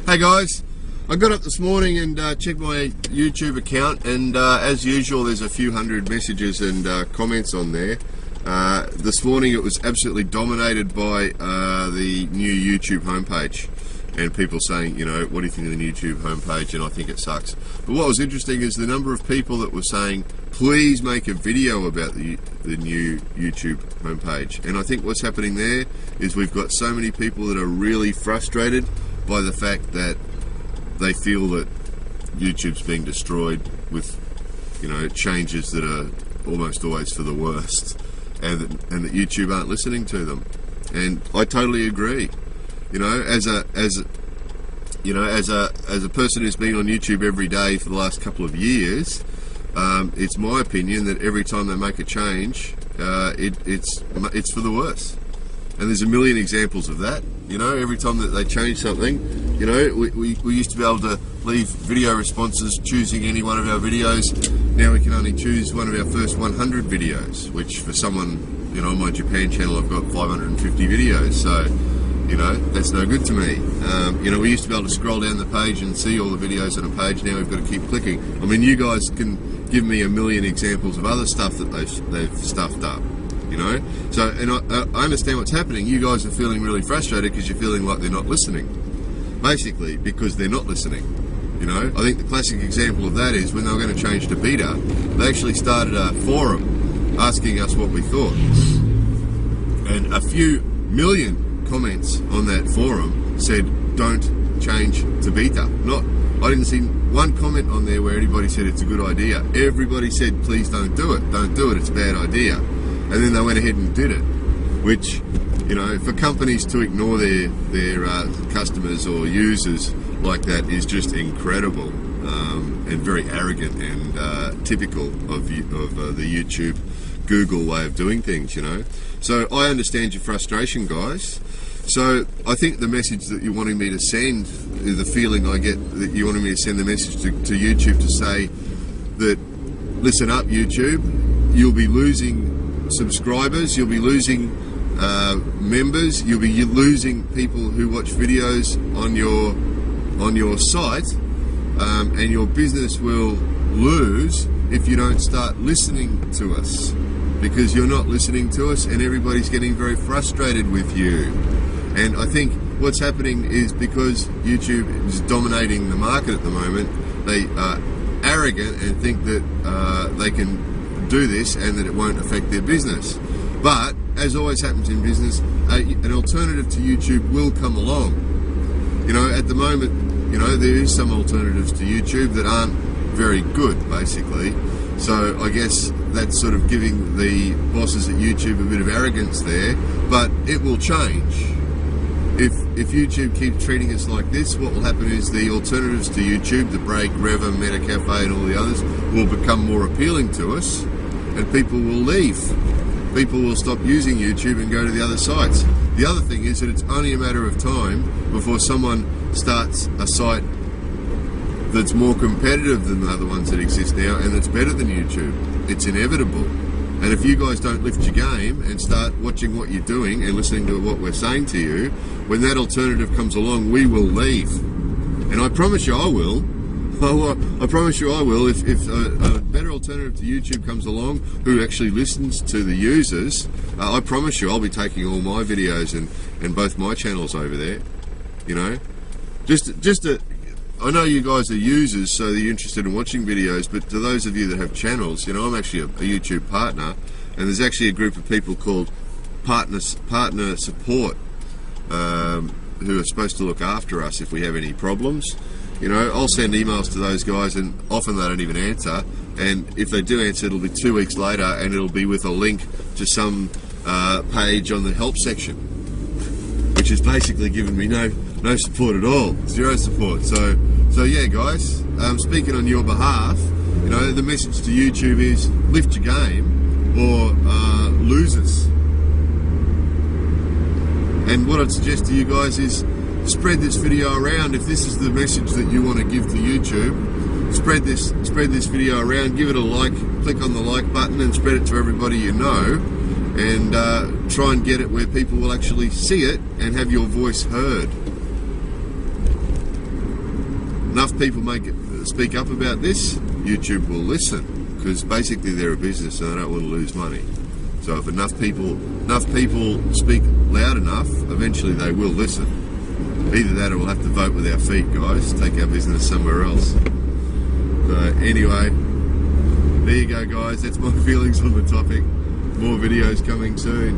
Hey guys, I got up this morning and checked my YouTube account, and as usual there's a few hundred messages and comments on there. This morning it was absolutely dominated by the new YouTube homepage and people saying, you know, what do you think of the new YouTube homepage, and I think it sucks. But what was interesting is the number of people that were saying, please make a video about the new YouTube homepage. And I think what's happening there is we've got so many people that are really frustrated by the fact that they feel that YouTube's being destroyed with, you know, changes that are almost always for the worst, and that YouTube aren't listening to them. And I totally agree. You know, as a person who's been on YouTube every day for the last couple of years, it's my opinion that every time they make a change, it's for the worse. And there's a million examples of that. You know, every time that they change something, you know, we used to be able to leave video responses choosing any one of our videos. Now we can only choose one of our first 100 videos, which for someone, you know, on my Japan channel I've got 550 videos, so, you know, that's no good to me. You know, we used to be able to scroll down the page and see all the videos on a page. Now we've got to keep clicking. I mean, you guys can give me a million examples of other stuff that they've stuffed up. You know, so, and I understand what's happening. You guys are feeling really frustrated because you're feeling like they're not listening. Basically, because they're not listening. You know, I think the classic example of that is when they were going to change to beta, they actually started a forum asking us what we thought. And a few million comments on that forum said, don't change to beta. I didn't see one comment on there where anybody said it's a good idea. Everybody said, please don't do it. Don't do it. It's a bad idea. And then they went ahead and did it, which, you know, for companies to ignore their customers or users like that is just incredible, and very arrogant and typical of the YouTube, Google way of doing things, you know. So I understand your frustration, guys. So I think the message that you're wanting me to send, the feeling I get that you wanted me to send the message to YouTube to say that, listen up YouTube, you'll be losing subscribers, you'll be losing members, you'll be losing people who watch videos on your site, and your business will lose if you don't start listening to us, because you're not listening to us and everybody's getting very frustrated with you. And I think what's happening is because YouTube is dominating the market at the moment, they are arrogant and think that they can do this and that it won't affect their business. But as always happens in business, an alternative to YouTube will come along. You know, at the moment, you know, there is some alternatives to YouTube that aren't very good, basically. So I guess that's sort of giving the bosses at YouTube a bit of arrogance there, but it will change. If YouTube keeps treating us like this, what will happen is the alternatives to YouTube, the Break, Reva, MetaCafe and all the others, will become more appealing to us, and people will leave. People will stop using YouTube and go to the other sites. The other thing is that it's only a matter of time before someone starts a site that's more competitive than the other ones that exist now and that's better than YouTube. It's inevitable. And if you guys don't lift your game and start watching what you're doing and listening to what we're saying to you, when that alternative comes along, we will leave. And I promise you I will. I promise you I will. If a better alternative to YouTube comes along who actually listens to the users, I promise you I'll be taking all my videos and both my channels over there. You know, I know you guys are users, so you're interested in watching videos, but to those of you that have channels, you know, I'm actually a YouTube partner, and there's actually a group of people called partner support, who are supposed to look after us if we have any problems. You know, I'll send emails to those guys and often they don't even answer, and if they do answer, it'll be 2 weeks later and it'll be with a link to some page on the help section, which has basically given me no support at all, zero support. So yeah, guys, speaking on your behalf, you know, the message to YouTube is lift your game or lose us. And what I'd suggest to you guys is spread this video around. If this is the message that you want to give to YouTube, spread this video around, give it a like, click on the like button and spread it to everybody you know, and try and get it where people will actually see it and have your voice heard. enough people speak up about this, YouTube will listen, because basically they're a business and they don't want to lose money. So if enough people speak loud enough, eventually they will listen. Either that or we'll have to vote with our feet, guys, take our business somewhere else. So anyway, there you go, guys. That's my feelings on the topic. More videos coming soon.